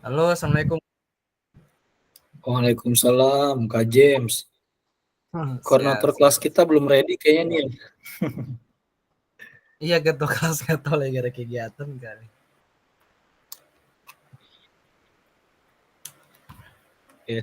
Halo, assalamualaikum. Waalaikumsalam, Kak James. Siap, Koordinator kelas siap. kita belum ready kayaknya nih. Iya, ketua kelas nggak tahu lagi ada kegiatan kali. Ya.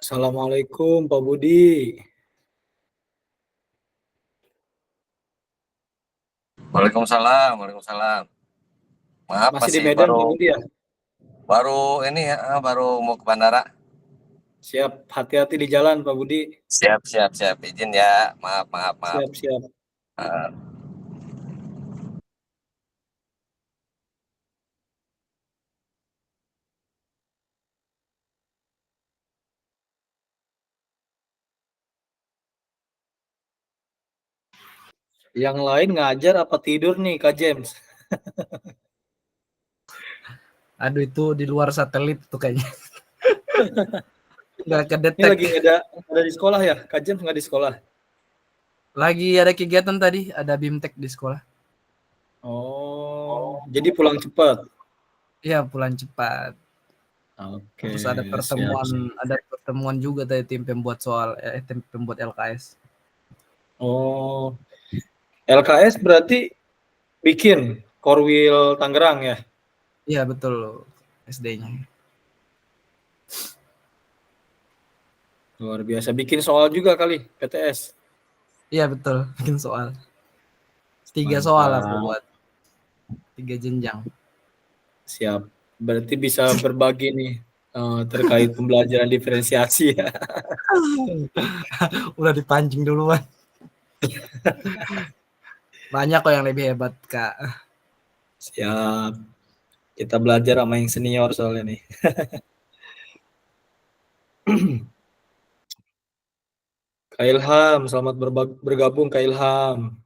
Assalamualaikum Pak Budi. Waalaikumsalam, waalaikumsalam. Maaf Masih di masih Medan baru Pak Budi ya? baru ini ya, baru mau ke bandara. Siap, hati-hati di jalan Pak Budi. Siap, siap, siap. Izin ya. Maaf, maaf, maaf. Siap, siap. Eh, Yang lain ngajar apa tidur nih Kak James? Aduh, itu di luar satelit tuh kayaknya. Nggak Ini kedetek. lagi nggak ada di sekolah ya? Kak James nggak di sekolah? Lagi ada kegiatan tadi, ada BIMTEK di sekolah. Oh, jadi pulang cepat. Iya, pulang cepat. Oke, Terus siap, siap. ada pertemuan juga tadi tim pembuat tim pembuat LKS. Oh, LKS berarti bikin Korwil Tangerang ya? Iya, betul SD-nya. Luar biasa. Bikin soal juga kali PTS. Iya, betul, bikin soal. 3 soal aku Mantap. buat, 3 jenjang. Siap. Berarti bisa berbagi nih terkait pembelajaran diferensiasi ya. Udah dipancing duluan. Banyak kok yang lebih hebat, Kak. Siap. Kita belajar sama yang senior soalnya nih. Kak Ilham, selamat bergabung Kak Ilham.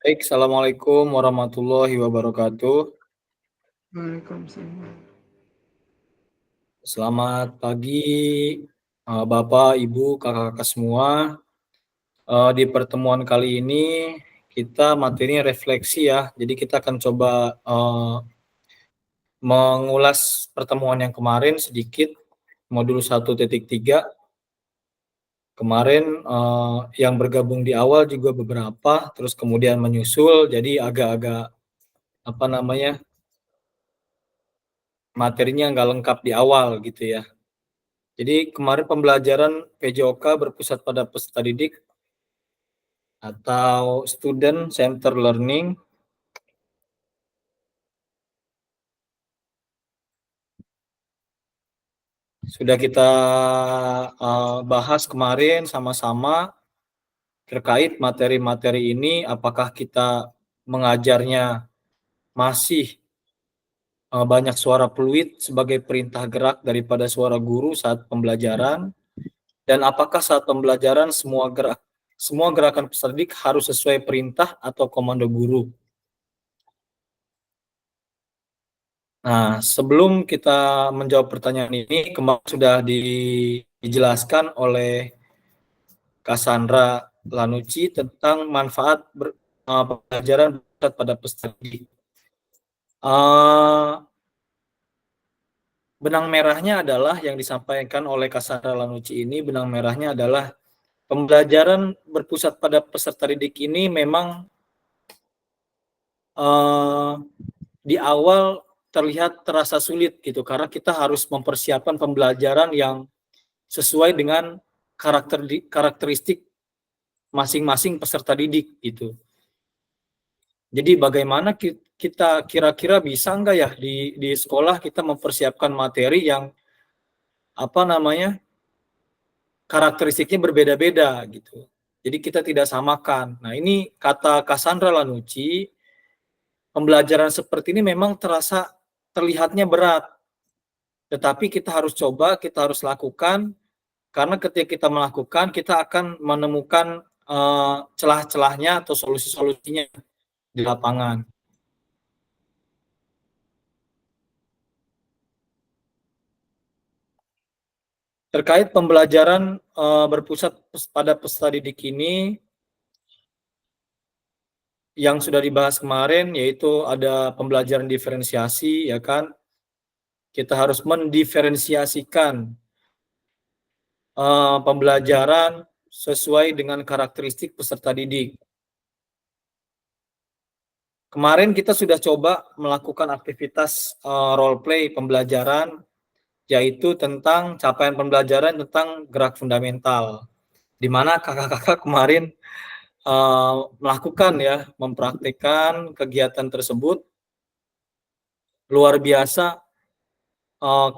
Baik, Assalamualaikum warahmatullahi wabarakatuh. Waalaikumsalam. Selamat pagi, Bapak, Ibu, kakak-kakak semua. Di pertemuan kali ini kita materinya refleksi ya. Jadi kita akan coba mengulas pertemuan yang kemarin sedikit, modul 1.3. Kemarin yang bergabung di awal juga beberapa, terus kemudian menyusul, jadi agak-agak materinya nggak lengkap di awal gitu ya. Jadi kemarin pembelajaran PJOK berpusat pada peserta didik atau Student Center Learning. Sudah kita bahas kemarin sama-sama terkait materi-materi ini, apakah kita mengajarnya masih banyak suara fluid sebagai perintah gerak daripada suara guru saat pembelajaran, dan apakah saat pembelajaran semua gerakan peserta didik harus sesuai perintah atau komando guru. Nah, sebelum kita menjawab pertanyaan ini, kemarin sudah dijelaskan oleh Cassandra Lanucci tentang manfaat pembelajaran pada peserta didik. Benang merahnya adalah yang disampaikan oleh Cassandra Lanucci ini, benang merahnya adalah pembelajaran berpusat pada peserta didik ini memang di awal terlihat terasa sulit gitu, karena kita harus mempersiapkan pembelajaran yang sesuai dengan karakteristik masing-masing peserta didik gitu. Jadi bagaimana kita kira-kira bisa nggak ya di sekolah kita mempersiapkan materi yang karakteristiknya berbeda-beda gitu. Jadi kita tidak samakan. Nah, ini kata Cassandra Lanucci, pembelajaran seperti ini memang terlihatnya berat. Tetapi kita harus coba, kita harus lakukan, karena ketika kita melakukan, kita akan menemukan celah-celahnya atau solusi-solusinya di lapangan. Terkait pembelajaran berpusat pada peserta didik ini, yang sudah dibahas kemarin, yaitu ada pembelajaran diferensiasi, ya kan? Kita harus mendiferensiasikan pembelajaran sesuai dengan karakteristik peserta didik. Kemarin kita sudah coba melakukan aktivitas role play pembelajaran, yaitu tentang capaian pembelajaran tentang gerak fundamental, di mana kakak-kakak kemarin melakukan ya, mempraktikkan kegiatan tersebut luar biasa,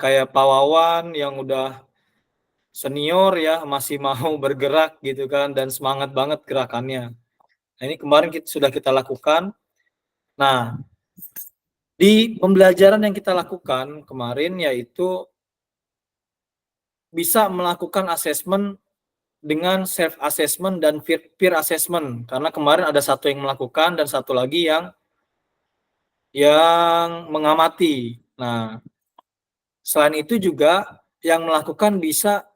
kayak Pak Wawan yang udah senior ya masih mau bergerak gitu kan, dan semangat banget gerakannya. Nah, ini kemarin sudah kita lakukan. Nah, di pembelajaran yang kita lakukan kemarin yaitu bisa melakukan asesmen dengan self assessment dan peer assessment, karena kemarin ada satu yang melakukan dan satu lagi yang mengamati. Nah, selain itu juga yang melakukan bisa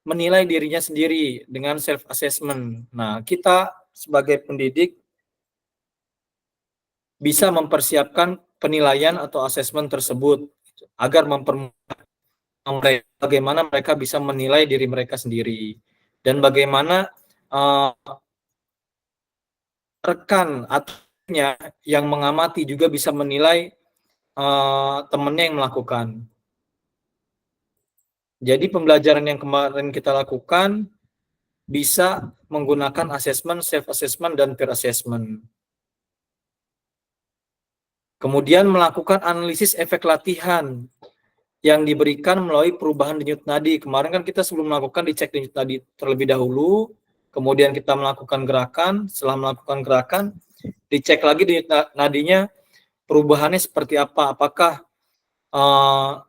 menilai dirinya sendiri dengan self assessment. Nah, kita sebagai pendidik bisa mempersiapkan penilaian atau asesmen tersebut agar mempermudah bagaimana mereka bisa menilai diri mereka sendiri, dan bagaimana rekan atau yang mengamati juga bisa menilai temannya yang melakukan. Jadi pembelajaran yang kemarin kita lakukan bisa menggunakan asesmen, self assessment, dan peer assessment. Kemudian melakukan analisis efek latihan yang diberikan melalui perubahan denyut nadi. Kemarin kan kita sebelum melakukan dicek denyut nadi terlebih dahulu, kemudian kita melakukan gerakan. Setelah melakukan gerakan, dicek lagi denyut nadinya perubahannya seperti apa. Apakah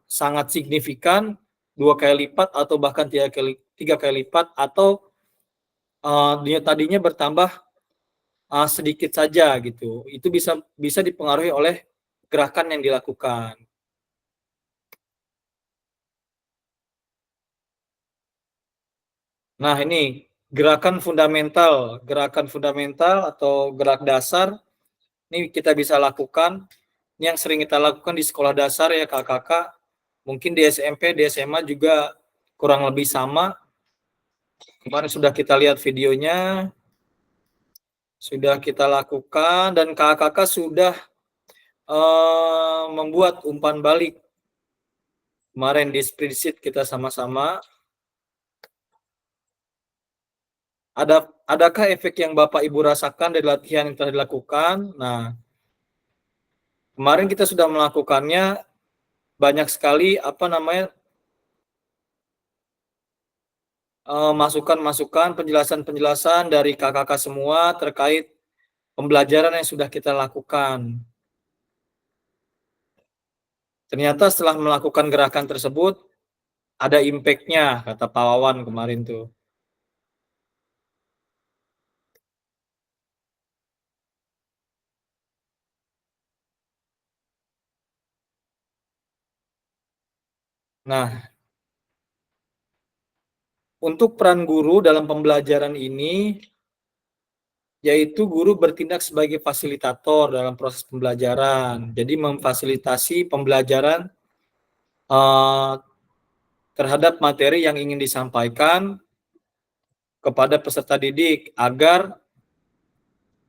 sangat signifikan, 2 kali lipat atau bahkan 3 kali lipat, atau denyut nadinya bertambah sedikit saja gitu. Itu bisa dipengaruhi oleh gerakan yang dilakukan. Nah, ini gerakan fundamental atau gerak dasar. Ini kita bisa lakukan. Ini yang sering kita lakukan di sekolah dasar ya kakak-kakak. Mungkin di SMP, di SMA juga kurang lebih sama. Kemarin sudah kita lihat videonya. Sudah kita lakukan dan kakak-kakak sudah membuat umpan balik. Kemarin di spreadsheet kita sama-sama. Adakah efek yang Bapak Ibu rasakan dari latihan yang telah dilakukan? Nah, kemarin kita sudah melakukannya banyak sekali masukan-masukan, penjelasan-penjelasan dari kakak-kakak semua terkait pembelajaran yang sudah kita lakukan. Ternyata setelah melakukan gerakan tersebut ada impact-nya, kata Pak Wawan kemarin tuh. Nah, untuk peran guru dalam pembelajaran ini, yaitu guru bertindak sebagai fasilitator dalam proses pembelajaran. Jadi memfasilitasi pembelajaran terhadap materi yang ingin disampaikan kepada peserta didik agar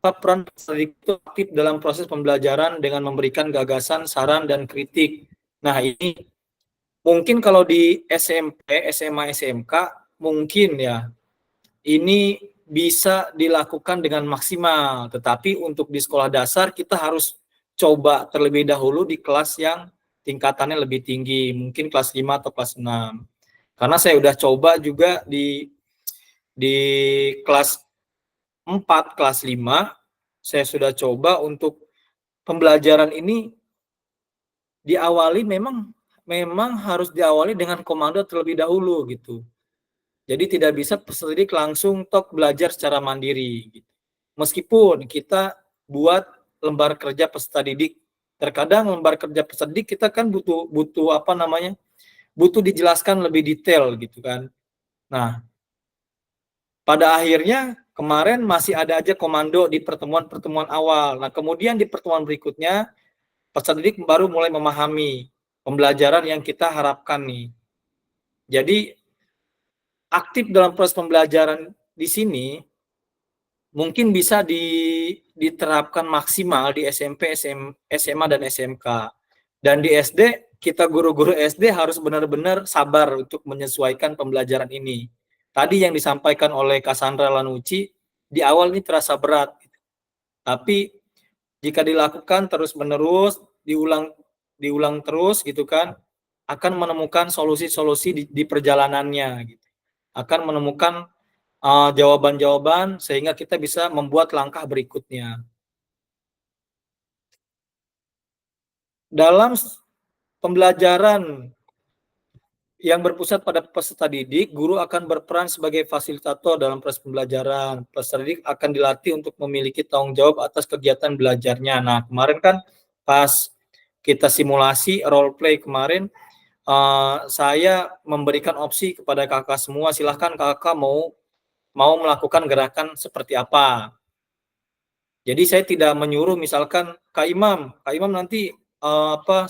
peran peserta didik itu aktif dalam proses pembelajaran dengan memberikan gagasan, saran, dan kritik. Nah, ini mungkin kalau di SMP, SMA, SMK mungkin ya ini bisa dilakukan dengan maksimal, tetapi untuk di sekolah dasar kita harus coba terlebih dahulu di kelas yang tingkatannya lebih tinggi, mungkin kelas 5 atau kelas 6. Karena saya udah coba juga di kelas 4, kelas 5, saya sudah coba untuk pembelajaran ini diawali memang harus diawali dengan komando terlebih dahulu gitu. Jadi tidak bisa peserta didik langsung belajar secara mandiri gitu. Meskipun kita buat lembar kerja peserta didik, terkadang lembar kerja peserta didik kita kan butuh butuh dijelaskan lebih detail gitu kan. Nah, pada akhirnya kemarin masih ada aja komando di pertemuan-pertemuan awal. Nah, kemudian di pertemuan berikutnya peserta didik baru mulai memahami pembelajaran yang kita harapkan nih. Jadi aktif dalam proses pembelajaran di sini mungkin bisa diterapkan maksimal di SMP, SMA, dan SMK. Dan di SD, kita guru-guru SD harus benar-benar sabar untuk menyesuaikan pembelajaran ini. Tadi yang disampaikan oleh Cassandra Lanucci, di awal ini terasa berat. Tapi jika dilakukan terus-menerus, diulang terus gitu kan, akan menemukan solusi-solusi di perjalanannya. Gitu. Akan menemukan jawaban-jawaban sehingga kita bisa membuat langkah berikutnya. Dalam pembelajaran yang berpusat pada peserta didik, guru akan berperan sebagai fasilitator dalam proses pembelajaran. Peserta didik akan dilatih untuk memiliki tanggung jawab atas kegiatan belajarnya. Nah, kemarin kan pas kita simulasi role play kemarin, saya memberikan opsi kepada kakak semua, silahkan kakak mau melakukan gerakan seperti apa. Jadi saya tidak menyuruh misalkan Kak Imam nanti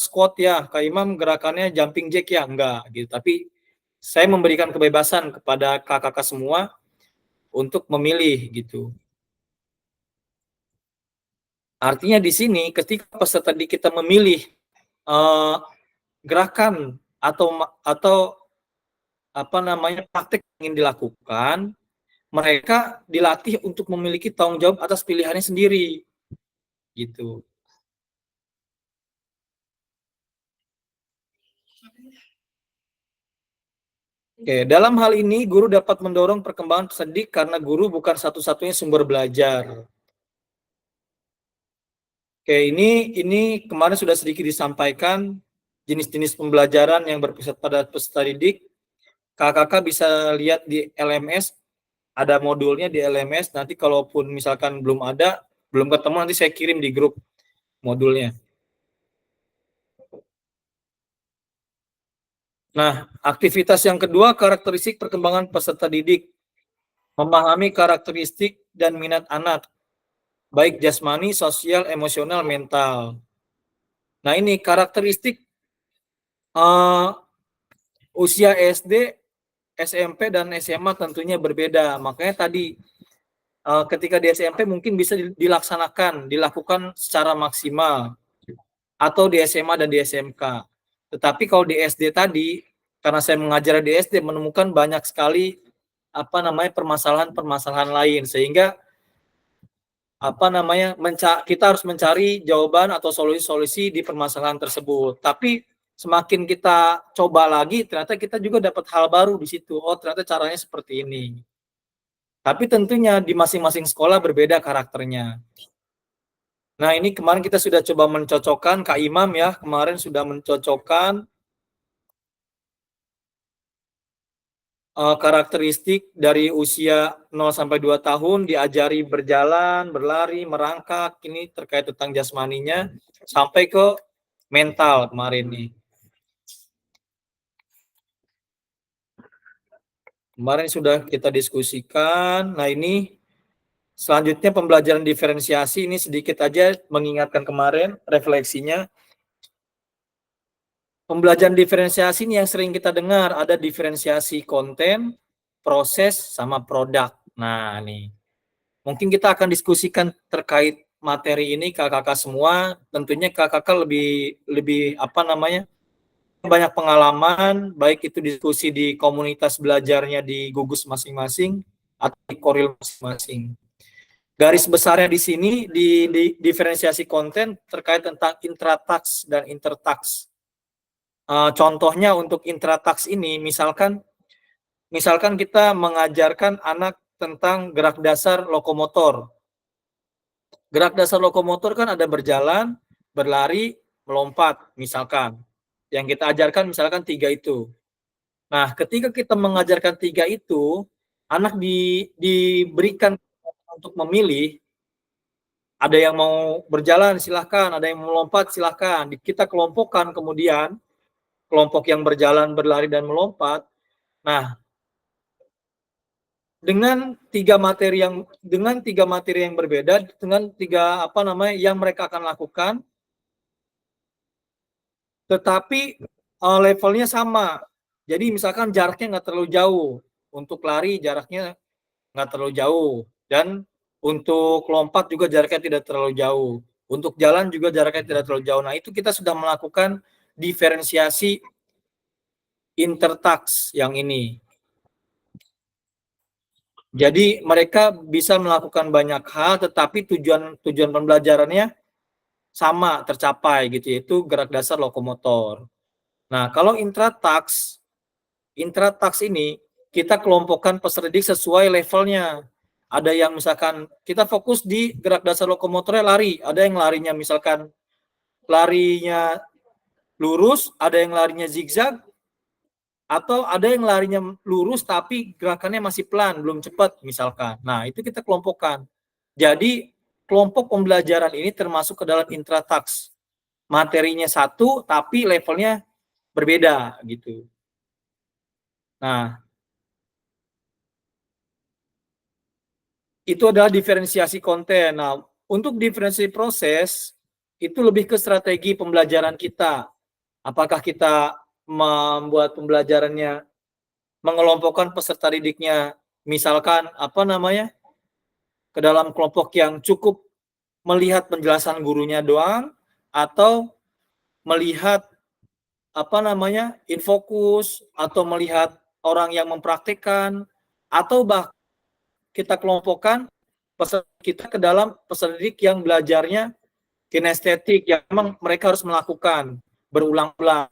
squat ya, Kak Imam gerakannya jumping jack ya, enggak gitu. Tapi saya memberikan kebebasan kepada kakak-kakak semua untuk memilih gitu. Artinya di sini ketika peserta didik kita memilih gerakan atau praktek yang ingin dilakukan, mereka dilatih untuk memiliki tanggung jawab atas pilihannya sendiri, gitu. Oke, dalam hal ini guru dapat mendorong perkembangan peserta didik karena guru bukan satu-satunya sumber belajar. Oke, ini kemarin sudah sedikit disampaikan jenis-jenis pembelajaran yang berpusat pada peserta didik. Kakak bisa lihat di LMS ada modulnya di LMS. Nanti kalaupun misalkan belum ketemu, nanti saya kirim di grup modulnya. Nah, aktivitas yang kedua, karakteristik perkembangan peserta didik. Memahami karakteristik dan minat anak, baik jasmani, sosial, emosional, mental. Nah, ini karakteristik usia SD, SMP, dan SMA tentunya berbeda. Makanya tadi ketika di SMP mungkin bisa dilakukan secara maksimal, atau di SMA dan di SMK. Tetapi kalau di SD tadi, karena saya mengajar di SD, menemukan banyak sekali permasalahan-permasalahan lain, sehingga kita harus mencari jawaban atau solusi-solusi di permasalahan tersebut. Tapi semakin kita coba lagi, ternyata kita juga dapat hal baru di situ. Oh, ternyata caranya seperti ini. Tapi tentunya di masing-masing sekolah berbeda karakternya. Nah, ini kemarin kita sudah coba mencocokkan, Kak Imam ya, kemarin sudah mencocokkan karakteristik dari usia 0 sampai 2 tahun, diajari berjalan, berlari, merangkak, ini terkait tentang jasmaninya, sampai ke mental kemarin nih. Kemarin sudah kita diskusikan. Nah, ini selanjutnya pembelajaran diferensiasi, ini sedikit aja mengingatkan kemarin refleksinya. Pembelajaran diferensiasi ini yang sering kita dengar, ada diferensiasi konten, proses, sama produk. Nah, nih. Mungkin kita akan diskusikan terkait materi ini kakak-kakak semua. Tentunya kakak-kakak lebih banyak pengalaman, baik itu diskusi di komunitas belajarnya di Gugus masing-masing atau di Koril masing-masing. Garis besarnya di sini di diferensiasi konten terkait tentang intratax dan intertax. Contohnya untuk intratax ini, misalkan kita mengajarkan anak tentang gerak dasar lokomotor. Gerak dasar lokomotor kan ada berjalan, berlari, melompat, misalkan. Yang kita ajarkan misalkan 3 itu. Nah, ketika kita mengajarkan 3 itu, anak diberikan untuk memilih, ada yang mau berjalan silahkan, ada yang melompat silahkan. Kita kelompokkan kemudian, kelompok yang berjalan, berlari, dan melompat. Nah, dengan tiga materi yang berbeda, dengan yang mereka akan lakukan, tetapi levelnya sama. Jadi misalkan jaraknya nggak terlalu jauh. Untuk lari jaraknya nggak terlalu jauh, dan untuk lompat juga jaraknya tidak terlalu jauh. Untuk jalan juga jaraknya tidak terlalu jauh. Nah, itu kita sudah melakukan diferensiasi intertax yang ini. Jadi mereka bisa melakukan banyak hal, tetapi tujuan pembelajarannya sama tercapai gitu, yaitu gerak dasar lokomotor. Nah, kalau intratax ini kita kelompokkan peserta didik sesuai levelnya. Ada yang misalkan kita fokus di gerak dasar lokomotornya lari, ada yang larinya misalkan larinya lurus, ada yang larinya zigzag, atau ada yang larinya lurus tapi gerakannya masih pelan, belum cepat misalkan. Nah, itu kita kelompokkan. Jadi, kelompok pembelajaran ini termasuk ke dalam intratax. Materinya satu tapi levelnya berbeda gitu. Nah, itu adalah diferensiasi konten. Nah, untuk diferensiasi proses itu lebih ke strategi pembelajaran kita. Apakah kita membuat pembelajarannya, mengelompokkan peserta didiknya, misalkan ke dalam kelompok yang cukup melihat penjelasan gurunya doang, atau melihat infokus, atau melihat orang yang mempraktikkan, atau bahkan kita kelompokkan peserta kita ke dalam peserta didik yang belajarnya kinestetik, yang memang mereka harus melakukan berulang-ulang.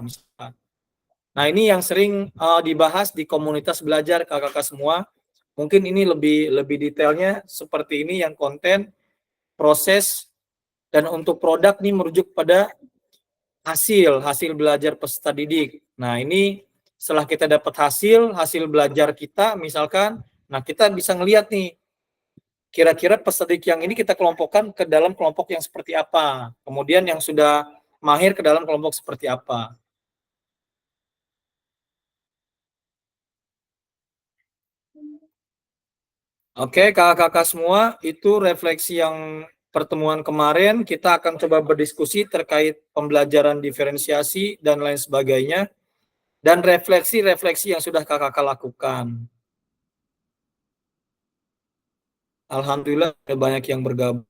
Nah, ini yang sering dibahas di komunitas belajar kakak-kakak semua. Mungkin ini lebih detailnya seperti ini, yang konten, proses, dan untuk produk ini merujuk pada hasil belajar peserta didik. Nah, ini setelah kita dapat hasil belajar kita, misalkan Nah, kita bisa ngelihat nih, kira-kira peserta yang ini kita kelompokkan ke dalam kelompok yang seperti apa. Kemudian yang sudah mahir ke dalam kelompok seperti apa. Oke, kakak-kakak semua, itu refleksi yang pertemuan kemarin. Kita akan coba berdiskusi terkait pembelajaran diferensiasi dan lain sebagainya. Dan refleksi-refleksi yang sudah kakak-kakak lakukan. Alhamdulillah ada banyak yang bergabung.